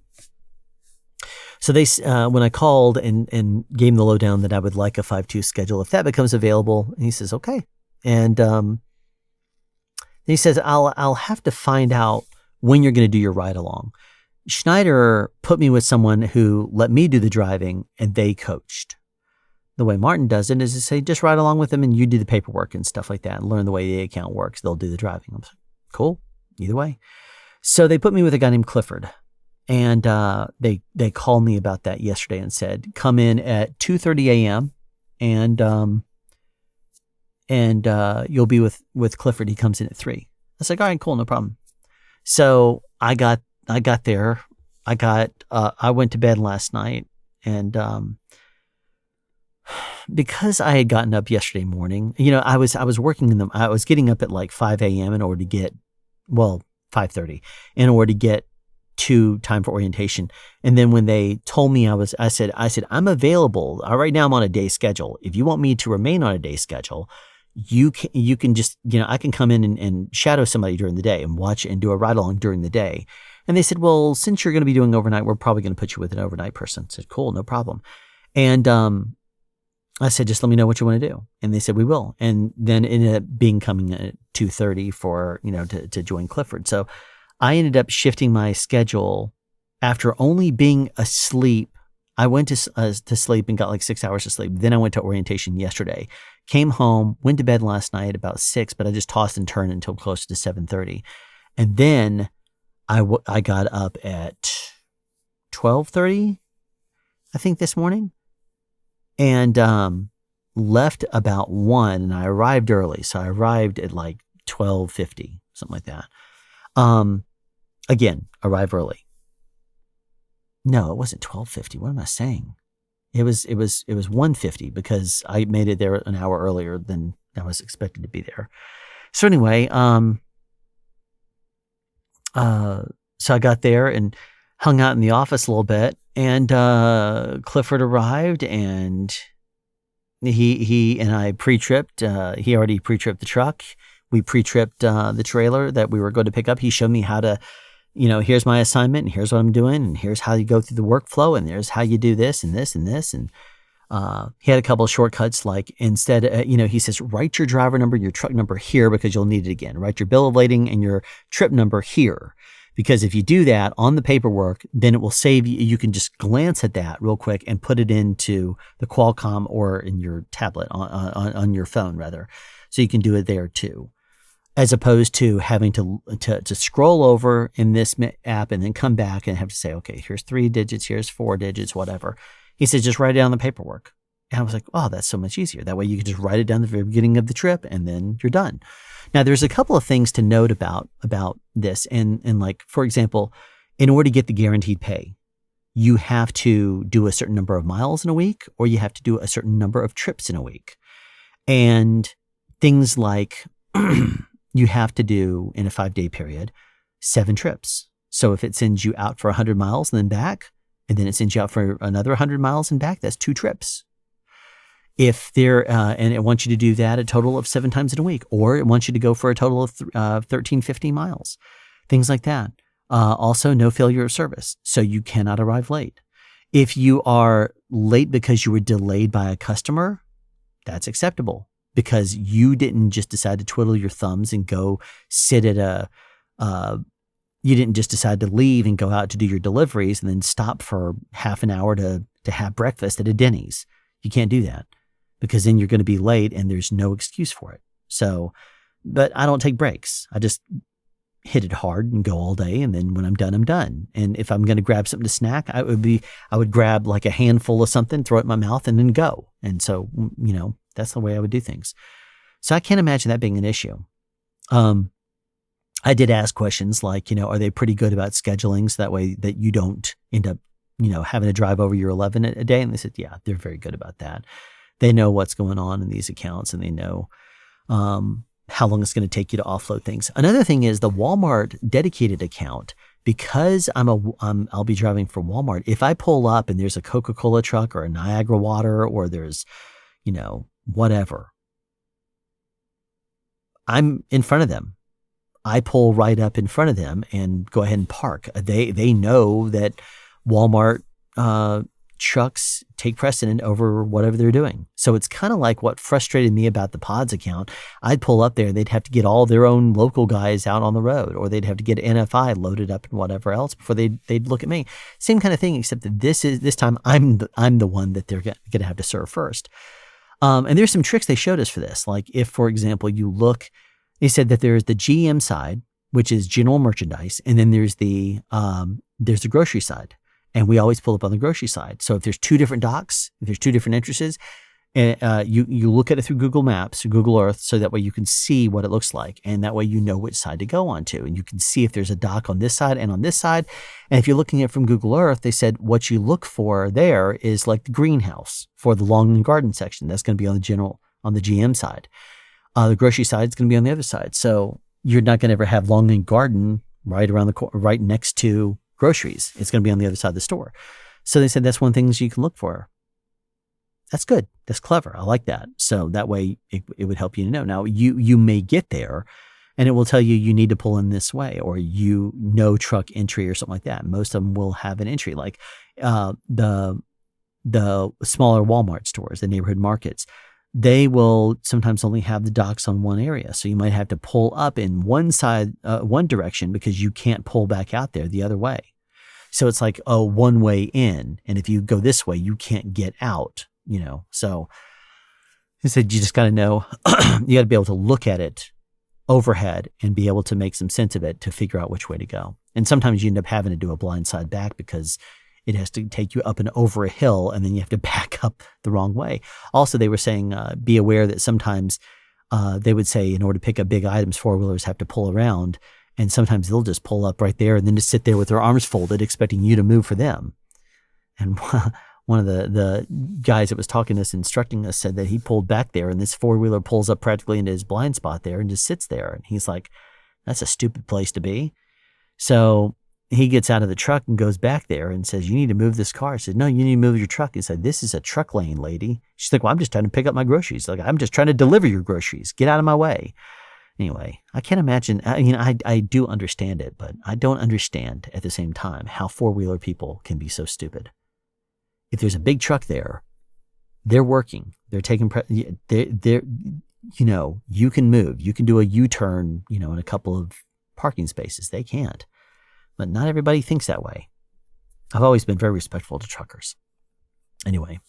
So they, when I called and gave him the lowdown that I would like a 5-2 schedule, if that becomes available, and he says, okay. And he says, I'll have to find out when you're going to do your ride along. Schneider put me with someone who let me do the driving, and they coached. The way Marten does it is to say, just ride along with them and you do the paperwork and stuff like that and learn the way the account works. They'll do the driving. I'm like, cool, either way. So they put me with a guy named Clifford. And they called me about that yesterday and said, come in at 2:30 a.m. and you'll be with Clifford. He comes in at 3. I was like, all right, cool, no problem. So I got there. I went to bed last night, and because I had gotten up yesterday morning, I was working I was getting up at like 5 a.m. in order to get, 5:30 in order to get to time for orientation. And then when they told me I said, I'm available. Right now I'm on a day schedule. If you want me to remain on a day schedule, you can just, I can come in and shadow somebody during the day and watch and do a ride along during the day. And they said, well, since you're going to be doing overnight, we're probably going to put you with an overnight person. I said, cool, no problem. And, I said, just let me know what you want to do. And they said, we will. And then it ended up coming at 2:30 for, to join Clifford. So I ended up shifting my schedule after only being asleep. I went to sleep and got like 6 hours of sleep. Then I went to orientation yesterday, came home, went to bed last night about 6, but I just tossed and turned until close to 7:30. And then I got up at 12:30 I think, this morning, and left about 1, and I arrived early. So I arrived at like 12:50, something like that. Again, arrive early. No, it wasn't 12:50. What am I saying? It was 1:50 because I made it there an hour earlier than I was expected to be there. So anyway, so I got there and hung out in the office a little bit, and Clifford arrived, and he and I pre-tripped. He already pre-tripped the truck. We pre-tripped the trailer that we were going to pick up. He showed me how to, here's my assignment, and here's what I'm doing, and here's how you go through the workflow, and there's how you do this and this and this. And he had a couple of shortcuts, like instead, he says, write your driver number, your truck number here because you'll need it again. Write your bill of lading and your trip number here. Because if you do that on the paperwork, then it will save you. You can just glance at that real quick and put it into the Qualcomm or in your tablet, on your phone rather. So you can do it there too, as opposed to having to scroll over in this app and then come back and have to say, okay, here's 3 digits, here's 4 digits, whatever. He said, just write it down the paperwork. And I was like, oh, that's so much easier. That way you can just write it down at the very beginning of the trip and then you're done. Now, there's a couple of things to note about this. And like, for example, in order to get the guaranteed pay, you have to do a certain number of miles in a week, or you have to do a certain number of trips in a week. And things like you have to do, in a 5-day period, 7 trips. So if it sends you out for 100 miles and then back, and then it sends you out for another 100 miles and back, that's 2 trips. If and it wants you to do that a total of 7 times in a week, or it wants you to go for a total of 1350 miles, things like that. Also, no failure of service, so you cannot arrive late. If you are late because you were delayed by a customer, that's acceptable because you didn't just decide to twiddle your thumbs and go sit at you didn't just decide to leave and go out to do your deliveries and then stop for half an hour to have breakfast at a Denny's. You can't do that, because then you're going to be late and there's no excuse for it. So, but I don't take breaks. I just hit it hard and go all day. And then when I'm done, I'm done. And if I'm going to grab something to snack, I would grab like a handful of something, throw it in my mouth, and then go. And so, that's the way I would do things. So I can't imagine that being an issue. I did ask questions like, are they pretty good about scheduling so that way that you don't end up, having to drive over your 11 a day? And they said, yeah, they're very good about that. They know what's going on in these accounts, and they know how long it's going to take you to offload things. Another thing is the Walmart dedicated account, because I'll be driving for Walmart. If I pull up and there's a Coca-Cola truck or a Niagara water, or there's, whatever, I'm in front of them. I pull right up in front of them and go ahead and park. They know that Walmart trucks take precedent over whatever they're doing. So it's kind of like what frustrated me about the Pods account. I'd pull up there, they'd have to get all their own local guys out on the road, or they'd have to get NFI loaded up and whatever else before they'd look at me. Same kind of thing, except that this time I'm the one that they're going to have to serve first. And there's some tricks they showed us for this. Like if, for example, you look, they said that there's the GM side, which is general merchandise, and then there's the grocery side. And we always pull up on the grocery side. So if there's 2 different docks, if there's 2 different entrances, you look at it through Google Maps, or Google Earth, so that way you can see what it looks like. And that way you know which side to go onto. And you can see if there's a dock on this side and on this side. And if you're looking at it from Google Earth, they said what you look for there is like the greenhouse for the lawn and garden section. That's going to be on the GM side. The grocery side is going to be on the other side. So you're not going to ever have lawn and garden right around right next to groceries. It's going to be on the other side of the store. So they said that's one thing you can look for. That's good. That's clever. I like that. So that way it would help you to know. Now you may get there and it will tell you need to pull in this way, or truck entry or something like that. Most of them will have an entry, like the smaller Walmart stores, the neighborhood markets. They will sometimes only have the docks on one area. So you might have to pull up in one direction because you can't pull back out there the other way. So it's like a one way in. And if you go this way, you can't get out, So he said, you just got to know, you got to be able to look at it overhead and be able to make some sense of it to figure out which way to go. And sometimes you end up having to do a blind side back because it has to take you up and over a hill, and then you have to back up the wrong way. Also, they were saying, be aware that sometimes they would say in order to pick up big items, four-wheelers have to pull around, and sometimes they'll just pull up right there and then just sit there with their arms folded, expecting you to move for them. And one of the guys that was talking to us, instructing us, said that he pulled back there, and this four-wheeler pulls up practically into his blind spot there and just sits there. And he's like, that's a stupid place to be. So he gets out of the truck and goes back there and says, you need to move this car. I said, no, you need to move your truck. He said, this is a truck lane, lady. She's like, well, I'm just trying to pick up my groceries. Like, I'm just trying to deliver your groceries. Get out of my way. Anyway, I can't imagine. I do understand it, but I don't understand at the same time how four-wheeler people can be so stupid. If there's a big truck there, they're working. They're taking, you can move. You can do a U-turn, in a couple of parking spaces. They can't. But not everybody thinks that way. I've always been very respectful to truckers. Anyway,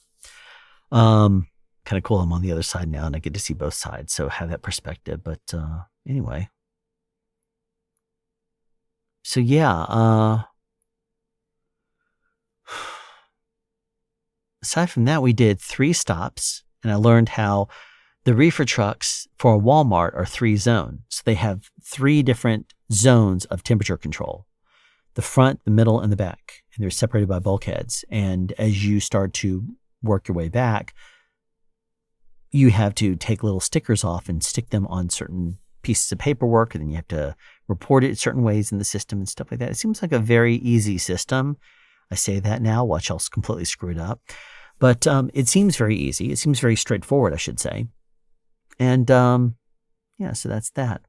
kind of cool. I'm on the other side now, and I get to see both sides, so have that perspective. But anyway, so yeah. Aside from that, we did 3 stops, and I learned how the reefer trucks for Walmart are 3 zones. So they have 3 different zones of temperature control: the front, the middle, and the back. And they're separated by bulkheads. And as you start to work your way back, you have to take little stickers off and stick them on certain pieces of paperwork. And then you have to report it certain ways in the system and stuff like that. It seems like a very easy system. I say that now, watch I'll completely screw it up. But it seems very easy. It seems very straightforward, I should say. And so that's that.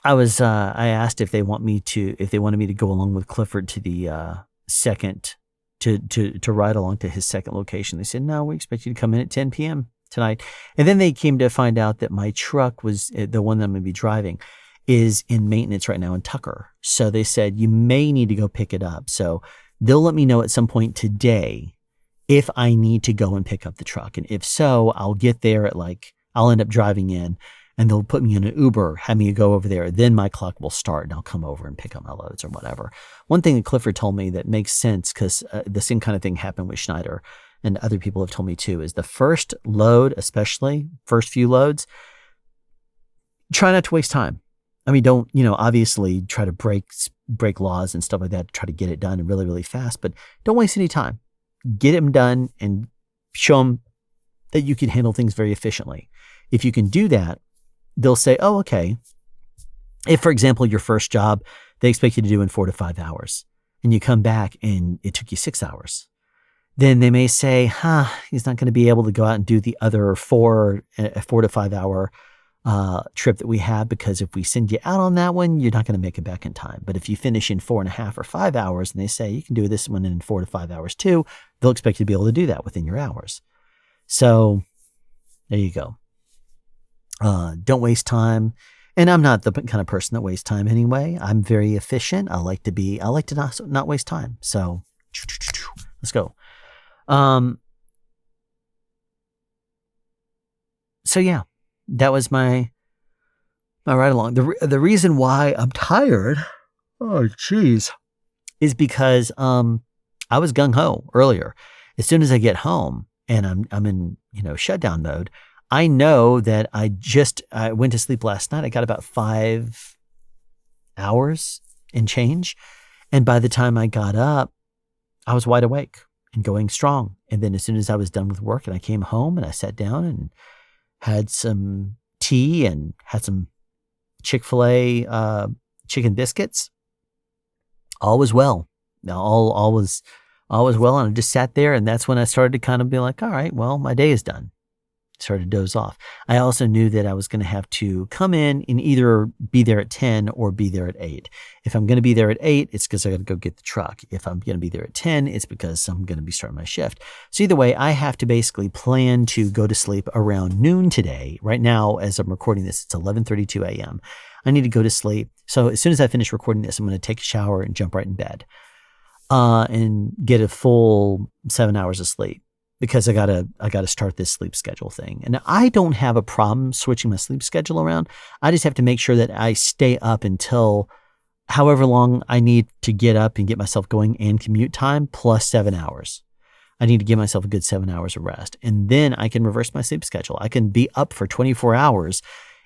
I asked if they wanted me to go along with Clifford to the second, to ride along to his second location. They said, no, we expect you to come in at 10 p.m. tonight. And then they came to find out that my truck was the one that I'm going to be driving is in maintenance right now in Tucker. So they said, you may need to go pick it up. So they'll let me know at some point today if I need to go and pick up the truck. And if so, I'll get there at I'll end up driving in, and they'll put me in an Uber, have me go over there. Then my clock will start, and I'll come over and pick up my loads or whatever. One thing that Clifford told me that makes sense, because the same kind of thing happened with Schneider, and other people have told me too, is the first load, especially first few loads, try not to waste time. I mean, don't, obviously try to break laws and stuff like that to try to get it done really, really fast, but don't waste any time. Get them done and show them that you can handle things very efficiently. If you can do that, they'll say, oh, okay. If, for example, your first job, they expect you to do in 4 to 5 hours, and you come back and it took you 6 hours, then they may say, he's not going to be able to go out and do the other 4 to 5 hour trip that we have, because if we send you out on that one, you're not going to make it back in time. But if you finish in 4.5 or 5 hours, and they say you can do this one in 4 to 5 hours too, they'll expect you to be able to do that within your hours. So there you go. Don't waste time. And I'm not the kind of person that wastes time anyway. I'm very efficient. I like to not waste time. So let's go. So yeah, that was my ride along. The reason why I'm tired, is because I was gung ho earlier. As soon as I get home and I'm in shutdown mode, I know that I went to sleep last night. I got about 5 hours and change, and by the time I got up, I was wide awake and going strong. And then as soon as I was done with work and I came home and I sat down and had some tea and had some Chick-fil-A chicken biscuits, all was well. All was well, and I just sat there, and that's when I started to kind of be like, all right, well, my day is done. Started to doze off. I also knew that I was going to have to come in and either be there at 10 or be there at 8. If I'm going to be there at 8, it's because I got to go get the truck. If I'm going to be there at 10, it's because I'm going to be starting my shift. So either way, I have to basically plan to go to sleep around noon today. Right now, as I'm recording this, it's 11:32 a.m. I need to go to sleep. So as soon as I finish recording this, I'm going to take a shower and jump right in bed and get a full 7 hours of sleep. Because I gotta start this sleep schedule thing. And I don't have a problem switching my sleep schedule around. I just have to make sure that I stay up until however long I need to get up and get myself going and commute time plus 7 hours. I need to give myself a good 7 hours of rest. And then I can reverse my sleep schedule. I can be up for 24 hours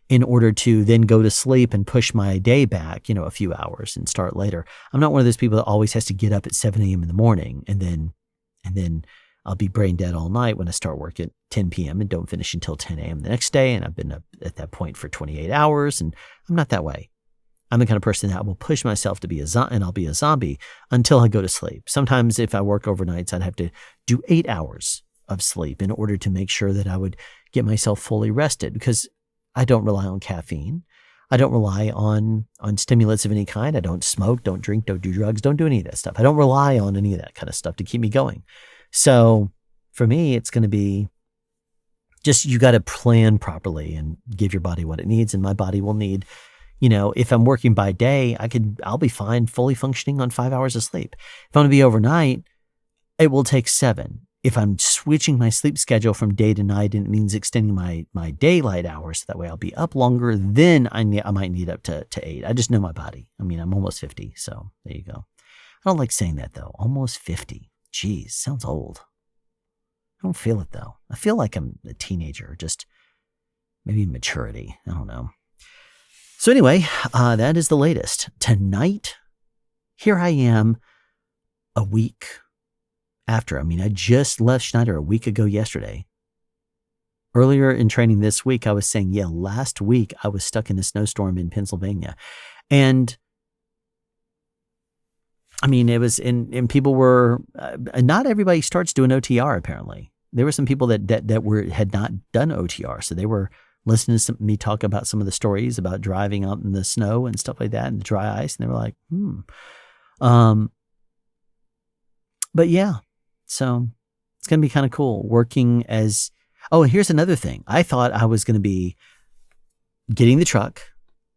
in order to then go to sleep and push my day back, a few hours and start later. I'm not one of those people that always has to get up at 7 a.m. in the morning and then I'll be brain dead all night when I start work at 10 p.m. and don't finish until 10 a.m. the next day. And I've been up at that point for 28 hours. And I'm not that way. I'm the kind of person that will push myself to be a zombie, and I'll be a zombie until I go to sleep. Sometimes if I work overnights, I'd have to do 8 hours of sleep in order to make sure that I would get myself fully rested, because I don't rely on caffeine. I don't rely on stimulants of any kind. I don't smoke, don't drink, don't do drugs, don't do any of that stuff. I don't rely on any of that kind of stuff to keep me going. So for me, it's going to be just, you got to plan properly and give your body what it needs. And my body will need, if I'm working by day, I'll be fine fully functioning on 5 hours of sleep. If I'm going to be overnight, it will take 7. If I'm switching my sleep schedule from day to night and it means extending my daylight hours, so that way I'll be up longer, then I might need up to 8. I just know my body. I mean, I'm almost 50, so there you go. I don't like saying that though. Almost 50. Geez, sounds old. I don't feel it though. I feel like I'm a teenager, just maybe maturity. I don't know. So anyway, that is the latest. Tonight, here I am a week after. I just left Schneider a week ago yesterday. Earlier in training this week, I was saying, last week I was stuck in a snowstorm in Pennsylvania. And it was, and people were, not everybody starts doing OTR apparently. There were some people that had not done OTR. So they were listening to me talk about some of the stories about driving out in the snow and stuff like that and the dry ice. And they were like, but yeah, so it's going to be kind of cool working as, and here's another thing. I thought I was going to be getting the truck,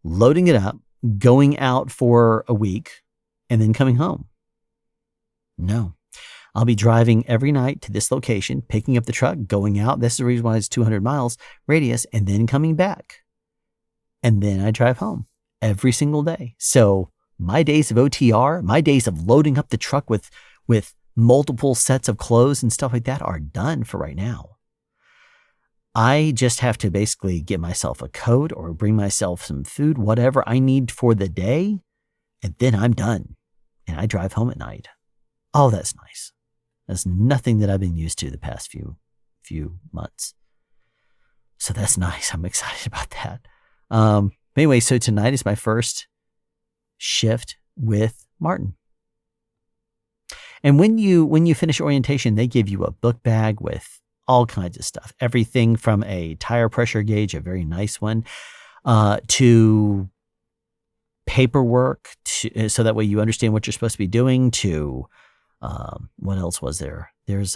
loading it up, going out for a week, and then coming home. No. I'll be driving every night to this location, picking up the truck, going out. This is the reason why it's 200 miles radius, and then coming back. And then I drive home every single day. So my days of OTR, my days of loading up the truck with multiple sets of clothes and stuff like that are done for right now. I just have to basically get myself a coat or bring myself some food, whatever I need for the day, and then I'm done. And I drive home at night. Oh, that's nice. That's nothing that I've been used to the past few months. So that's nice. I'm excited about that. Anyway, so tonight is my first shift with Marten. And when you finish orientation, they give you a book bag with all kinds of stuff. Everything from a tire pressure gauge, a very nice one, to paperwork, so that way you understand what you're supposed to be doing, to what else was there? There's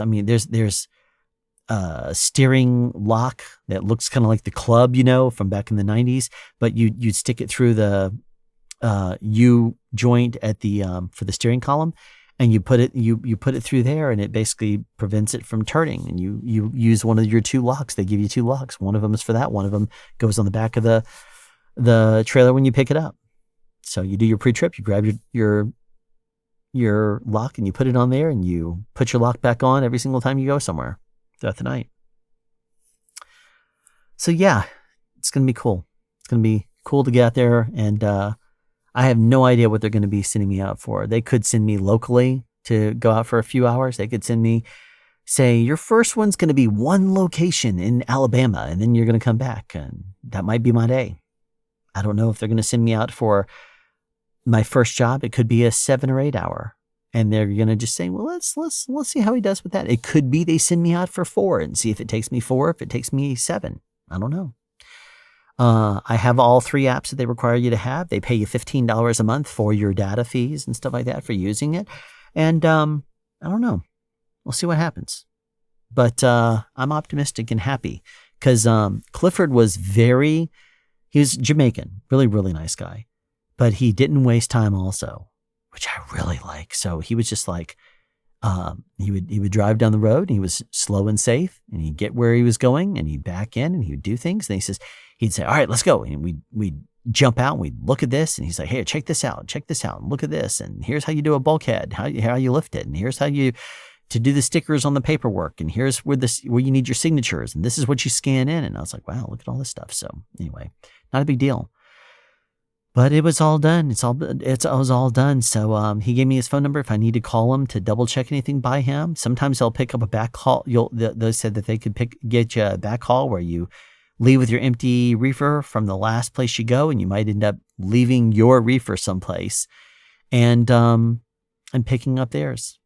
a steering lock that looks kind of like the club, from back in the 90s, but you'd stick it through the U joint at the for the steering column, and you put it through there, and it basically prevents it from turning. And you use one of your 2 locks. They give you 2 locks. One of them is for that. One of them goes on the back of the trailer when you pick it up. So you do your pre-trip, you grab your lock and you put it on there, and you put your lock back on every single time you go somewhere throughout the night. So yeah, it's going to be cool. It's going to be cool to get out there, and I have no idea what they're going to be sending me out for. They could send me locally to go out for a few hours. They could send me, say, your first one's going to be one location in Alabama, and then you're going to come back, and that might be my day. I don't know if they're going to send me out for my first job. It could be a 7 or 8 hour, and they're going to just say, well, let's see how he does with that. It could be they send me out for 4 and see if it takes me 4, if it takes me 7. I don't know. I have all 3 apps that they require you to have. They pay you $15 a month for your data fees and stuff like that for using it. And I don't know. We'll see what happens. But I'm optimistic and happy because Clifford was he was Jamaican, really, really nice guy. But he didn't waste time also, which I really like. So he was just like, he would drive down the road, and he was slow and safe, and he'd get where he was going, and he'd back in, and he would do things. And he'd say, all right, let's go. And we'd jump out and we'd look at this, and he's like, hey, check this out, and look at this, and here's how you do a bulkhead, how you lift it, and here's how you to do the stickers on the paperwork, and here's where you need your signatures, and this is what you scan in. And I was like, wow, look at all this stuff. So anyway, not a big deal. But it was all done. It was all done. So he gave me his phone number if I need to call him to double check anything by him. Sometimes they'll pick up a back call. They said that they could get you a back call where you leave with your empty reefer from the last place you go, and you might end up leaving your reefer someplace and picking up theirs,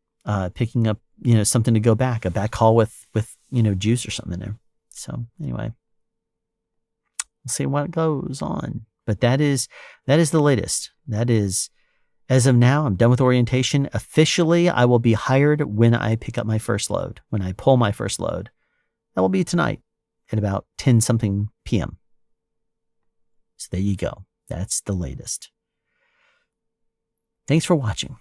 picking up something to go back, a back call with juice or something in there. So anyway, we'll see what goes on. But that is the latest. That is, as of now, I'm done with orientation. Officially, I will be hired when I pick up my first load, when I pull my first load. That will be tonight at about 10-something p.m. So there you go. That's the latest. Thanks for watching.